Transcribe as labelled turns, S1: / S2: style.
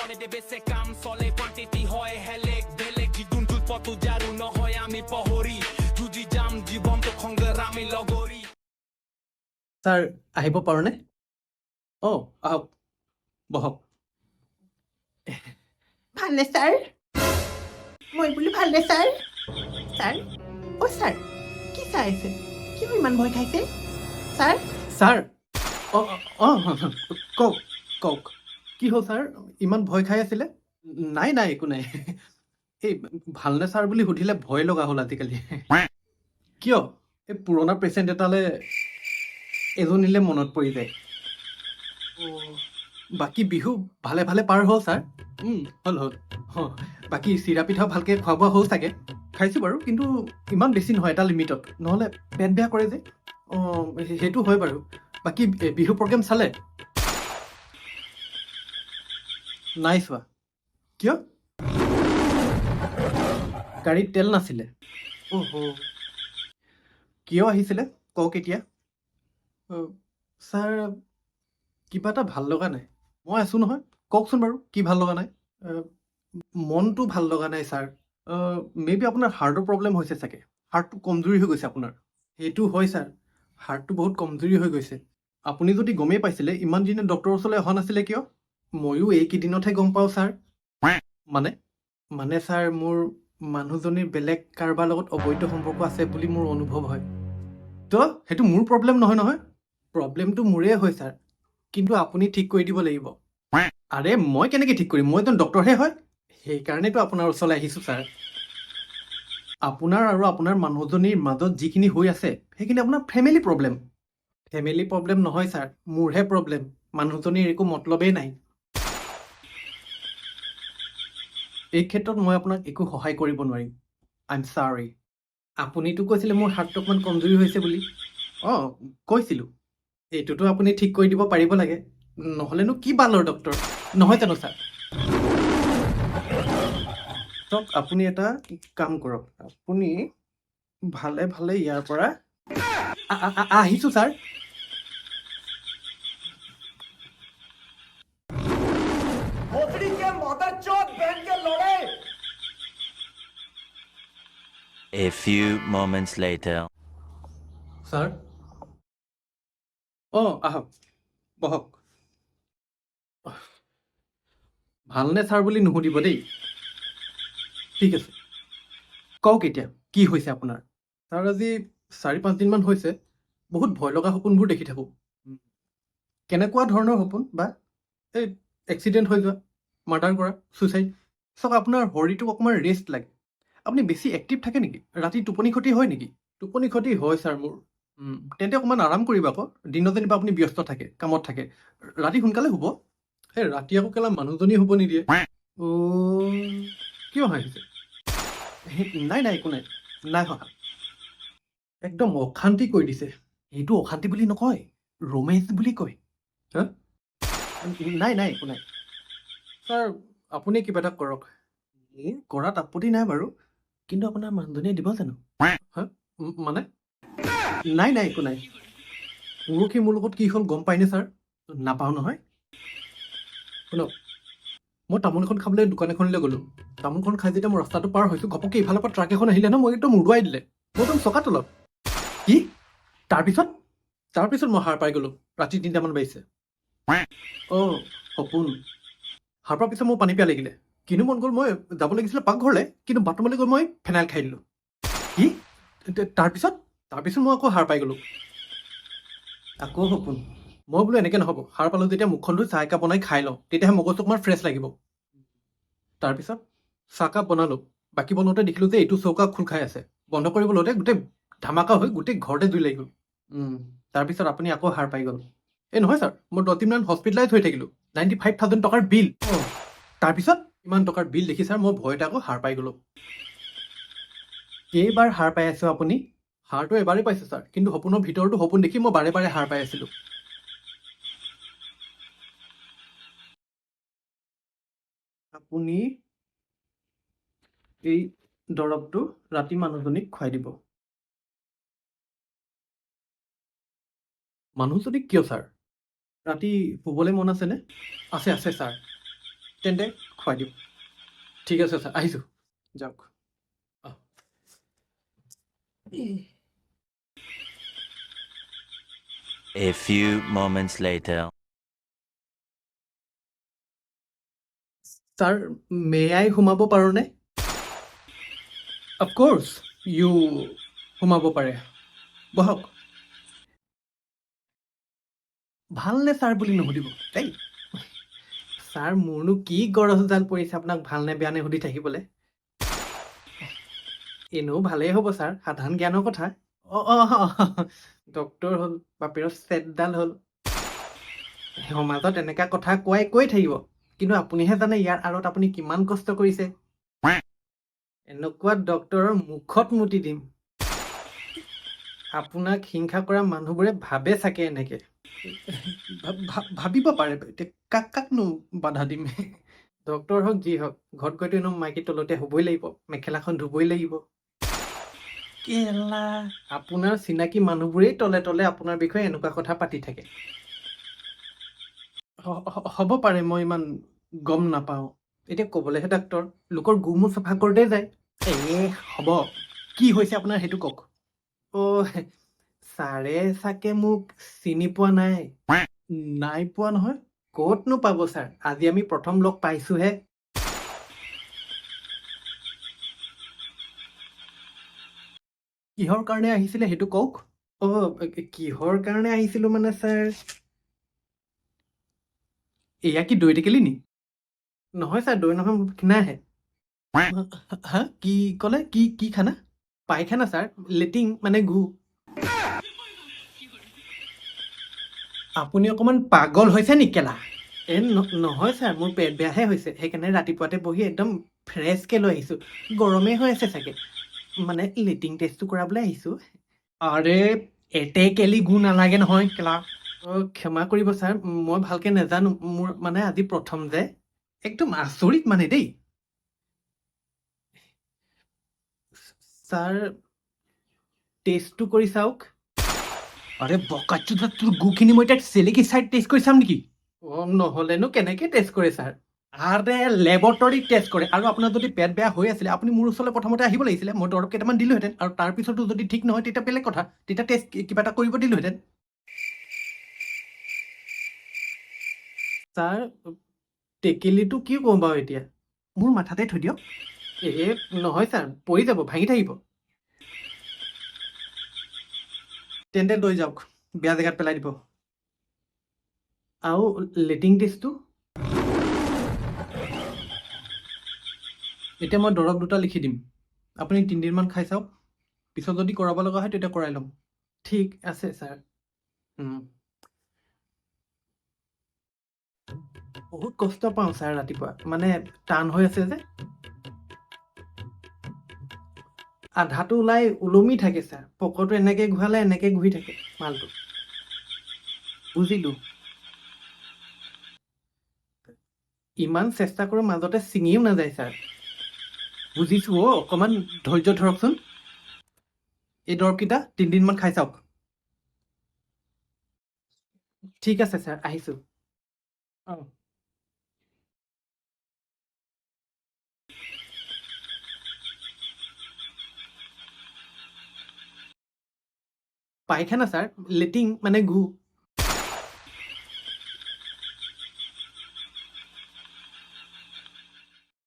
S1: বেছে কাম চলে প্ৰতিটি হয় হেলেক বেলেগ জীৱনটোত পথো জাৰু নহয় আমি পহৰি যুঁজি যাম জীৱনটো সংগ্ৰামী লগৰী
S2: স্যাৰ আহিব পাৰোনে আহক বহক
S3: ভালনে ছাৰ মই বোলো ভালনে ছাৰ ছাৰ ছাৰ কি চাই আছে কিয় ইমান ভয় খাইছে ছাৰ
S2: স্যাৰ কওক কওক কি হ'ল ছাৰ ইমান ভয় খাই আছিলে নাই নাই একো নাই এই ভালনে ছাৰ বুলি সুধিলে ভয় লগা হ'ল আজিকালি কিয় এই পুৰণা পেচেণ্ট এটালে এজনীলে মনত পৰি যায় বাকী বিহু ভালে ভালে পাৰ হ'ল ছাৰ হ'ল বাকী চিৰা পিঠাও ভালকৈ খোৱা বোৱা হ'ল চাগে খাইছোঁ বাৰু কিন্তু ইমান বেছি নহয় এটা লিমিটত নহ'লে পেট বেয়া কৰে যে সেইটো হয় বাৰু বাকী বিহু প্ৰগ্ৰেম চালে নাই চোৱা কিয় গাড়ীত তেল নাছিলে কিয় আহিছিলে কওক এতিয়া ছাৰ কিবা এটা ভাল লগা নাই মই আছোঁ নহয় কওকচোন বাৰু কি ভাল লগা নাই মনটো ভাল লগা নাই ছাৰ মেবি আপোনাৰ হাৰ্টৰ প্ৰব্লেম হৈছে চাগে হাৰ্টটো কমজুৰি হৈ গৈছে আপোনাৰ সেইটো হয় ছাৰ হাৰ্টটো বহুত কমজুৰি হৈ গৈছে আপুনি যদি গমেই পাইছিলে ইমান দিনে ডক্টৰৰ ওচৰলৈ অহা নাছিলে কিয় ময়ো এইকেইদিনতহে গম পাওঁ ছাৰ মানে ছাৰ মোৰ মানুহজনীৰ বেলেগ কাৰোবাৰ লগত অবৈধ সম্পৰ্ক আছে বুলি মোৰ অনুভৱ হয় তো সেইটো মোৰ প্ৰব্লেম নহয় প্ৰব্লেমটো মোৰেই হয় ছাৰ কিন্তু আপুনি ঠিক কৰি দিব লাগিব আৰে মই কেনেকৈ ঠিক কৰিম মই এজন ডক্টৰহে হয় সেইকাৰণেতো আপোনাৰ ওচৰলৈ আহিছোঁ ছাৰ আপোনাৰ আৰু আপোনাৰ মানুহজনীৰ মাজত যিখিনি হৈ আছে সেইখিনি আপোনাৰ ফেমিলি প্ৰব্লেম নহয় ছাৰ মোৰহে প্ৰব্লেম মানুহজনীৰ একো মতলবেই নাই এই ক্ষেত্ৰত মই আপোনাক একো সহায় কৰিব নোৱাৰিম আই এম ছৰি আপুনিতো কৈছিলে মোৰ হাৰ্টটো অকণমান কমজুৰি হৈছে বুলি কৈছিলোঁ এইটোতো আপুনি ঠিক কৰি দিব পাৰিব লাগে নহ'লেনো কি বালৰ ডক্টৰ নহয় জানো ছাৰ চাওক আপুনি এটা কাম কৰক আপুনি ভালে ভালে ইয়াৰ পৰা আহিছোঁ sir
S4: A few moments later.
S2: Sir আহক বহক ভালনে ছাৰ বুলি নুসুধিব দেই ঠিক আছে কওক এতিয়া কি হৈছে আপোনাৰ ছাৰ আজি 4-5 দিনমান হৈছে বহুত ভয় লগা সপোনবোৰ দেখি থাকোঁ কেনেকুৱা ধৰণৰ সপোন বা এই এক্সিডেণ্ট হৈ যোৱা মাৰ্ডাৰ কৰা ছুইচাইড চাওক আপোনাৰ শৰীৰটোক অকণমান ৰেষ্ট লাগে আপুনি বেছি এক্টিভ থাকে নেকি ৰাতি টোপনি ক্ষতি হয় নেকি টোপনি ক্ষতি হয় ছাৰ মোৰ তেন্তে অকণমান আৰাম কৰিব আকৌ দিনত যেনিবা আপুনি ব্যস্ত থাকে কামত থাকে ৰাতি সোনকালে শুব সেই ৰাতি আকৌ কেলা মানুহজনী শুব নিদিয়ে কিয় হাঁহিছে নাই একো নাই হা একদম অশান্তি কৰি দিছে এইটো অশান্তি বুলি নকয় ৰোমেঞ্চ বুলি কয় হা নাই একো নাই ছাৰ আপুনি কিবা এটা কৰক মোৰ কৰাত আপত্তি নাই বাৰু কিন্তু আপোনাৰ মানুহজনীয়ে দিব জানো হা মানে নাই একো নাই পৰহি মোৰ লগত কি হ'ল গম পায়নে ছাৰ নাপাওঁ নহয় শুনক মই তামোল এখন খাবলৈ দোকান এখনলৈ গ'লোঁ তামোলখন খাই যেতিয়া মই ৰাস্তাটো পাৰ হৈছোঁ ঘপককৈ ইফালৰ পৰা ট্ৰাক এখন আহিলে ন মই একদম উৰুৱাই দিলে মই একদম চকা তলত কি তাৰপিছত মই সাৰ পাই গ'লোঁ ৰাতি 3টামান বাজিছে সপোন সাৰ পোৱাৰ পিছত মোৰ পানী পিয়া লাগিলে কিনো মন গ'ল মই যাব লাগিছিলে পাকঘৰলৈ কিন্তু বাথৰুমলৈ গৈ মই ফেনাইল খাই দিলোঁ কি তাৰপিছত মই আকৌ সাৰ পাই গ'লোঁ আকৌ সপোন মই বোলো এনেকৈ নহ'ব সাৰ পালোঁ যেতিয়া মুখখন ধুই চাহ একাপ বনাই খাই লওঁ তেতিয়াহে মগজটো অকণমান ফ্ৰেছ লাগিব তাৰপিছত চাহকাপ বনালোঁ বাকী বনাওঁতে দেখিলোঁ যে এইটো চৌকা খোল খাই আছে বন্ধ কৰিব লওঁতে গোটেই ধামাকা হৈ গোটেই ঘৰতে জুই লাগি গ'ল তাৰপিছত আপুনি আকৌ সাৰ পাই গ'ল নহয় ছাৰ মই 10 দিনমান হস্পিটেলাইজ হৈ থাকিলোঁ 95,000 টকাৰ বিল তাৰপিছত ইমান টকাৰ বিল দেখি ছাৰ মই ভয়তে আকৌ সাৰ পাই গ'লোঁ কেইবাৰ সাৰ পাই আছোঁ আপুনি সাৰটো এবাৰেই পাইছোঁ ছাৰ কিন্তু সপোনৰ ভিতৰতো সপোন দেখি মই বাৰে বাৰে সাৰ পাই আছিলোঁ আপুনি এই দৰৱটো ৰাতি মানুহজনীক খুৱাই দিব মানুহজনীক কিয় ছাৰ ৰাতি শুবলৈ মন আছেনে আছে ছাৰ তেন্তে খুৱাই দিওঁ ঠিক আছে ছাৰ আহিছোঁ যাওক অঁ
S4: A few moments later.
S2: Sir may I সোমাব পাৰোঁনে অফক'ৰ্ছ ইউ সোমাব পাৰে বহক ভালনে ছাৰ বুলি নুসুধিব দেই ছাৰ মোৰনো কি গৰজডাল পৰিছে আপোনাক ভালনে বেয়ানে সুধি থাকিবলৈ এনেও ভালেই হ'ব ছাৰ সাধাৰণ জ্ঞানৰ কথা ডক্তৰ হ'ল বাপেৰৰ ছেটডাল হ'ল সমাজত এনেকুৱা কথা কৈ থাকিব কিন্তু আপুনিহে জানে ইয়াৰ আঁৰত আপুনি কিমান কষ্ট কৰিছে এনেকুৱা ডক্তৰৰ মুখত মুতি দিম আপোনাক হিংসা কৰা মানুহবোৰে ভাবে চাগে এনেকে ভাবিব পাৰে এতিয়া কাকনো বাধা দিম ডক্তৰ হওক যি হওক ঘৰত গৈতো এনেও মাইকী তলতে হ'বই লাগিব মেখেলাখন ধুবই লাগিব কেলা আপোনাৰ চিনাকি মানুহবোৰেই তলে তলে আপোনাৰ বিষয়ে এনেকুৱা কথা পাতি থাকে হ'ব পাৰে মই ইমান গম নাপাওঁ এতিয়া ক'বলৈহে ডাক্তৰ লোকৰ গুমো চাফা কৰোঁতে যায় হ'ব কি হৈছে আপোনাৰ সেইটো কওক ছাৰে চাগে মোক চিনি পোৱা নাই পোৱা নহয় ক'তনো পাব ছাৰ আজি আমি প্ৰথম লগ পাইছোহে কিহৰ কাৰণে আহিছিলে সেইটো কওক কিহৰ কাৰণে আহিছিলোঁ মানে ছাৰ এয়া কি দৈ টেকেলি নি নহয় ছাৰ দৈ নহয় খানাহে হা কি ক'লে কি খানা পায়খানা ছাৰ লেটিং মানে গু আপুনি অকণমান পাগল হৈছে নি কেলা নহয় ছাৰ মোৰ পেট বেয়াহে হৈছে সেইকাৰণে ৰাতিপুৱাতে বহি একদম ফ্ৰেছকৈ লৈ আহিছোঁ গৰমেই হৈ আছে চাগে মানে লেটিং টেষ্টটো কৰাবলৈ আহিছোঁ আৰে এটেকেলি গু নালাগে নহয় কেলা ক্ষমা কৰিব ছাৰ মই ভালকৈ নাজানো মোৰ মানে আজি প্ৰথম যে একদম আচৰিত মানে দেই ছাৰ টেষ্টটো কৰি চাওক আৰে বকাচোদা তোৰ গুখিনি মই এতিয়া চেলেকি চাই টেষ্ট কৰি চাম নেকি নহ'লেনো কেনেকৈ টেষ্ট কৰে ছাৰ আৰে লেবৰেটৰীত টেষ্ট কৰে আৰু আপোনাৰ যদি পেট বেয়া হৈ আছিলে আপুনি মোৰ ওচৰলৈ প্ৰথমতে আহিব লাগিছিলে মই দৰৱ কেইটামান দিলোহেঁতেন আৰু তাৰপিছতো যদি ঠিক নহয় তেতিয়া বেলেগ কথা তেতিয়া টেষ্ট কিবা এটা কৰিব দিলোহেঁতেন ছাৰ টেকেলিটো কি ক'ম বাৰু এতিয়া মোৰ মাথাতে থৈ দিয়ক নহয় ছাৰ পৰি যাব ভাঙি থাকিব তেন্তে লৈ যাওক বেয়া জেগাত পেলাই দিব আৰু লেটিং টেষ্টটো এতিয়া মই দৰৱ দুটা লিখি দিম আপুনি 3 দিনমান খাই চাওক পিছত যদি কৰাব লগা হয় তেতিয়া কৰাই ল'ম ঠিক আছে ছাৰ বহুত কষ্ট পাওঁ ছাৰ ৰাতিপুৱা মানে টান হৈ আছে যে আধাটো ওলাই ওলমি থাকে ছাৰ পকৰটো এনেকৈ ঘূৰালে এনেকৈ ঘূৰি থাকে মালটো বুজিলোঁ ইমান চেষ্টা কৰোঁ মাজতে ছিঙিও নাযায় ছাৰ বুজিছোঁ অকণমান ধৈৰ্য ধৰকচোন এই দৰৱকেইটা 3 দিনমান খাই চাওক ঠিক আছে ছাৰ আহিছোঁ পায়খানা ছাৰ লেটিং মানে গু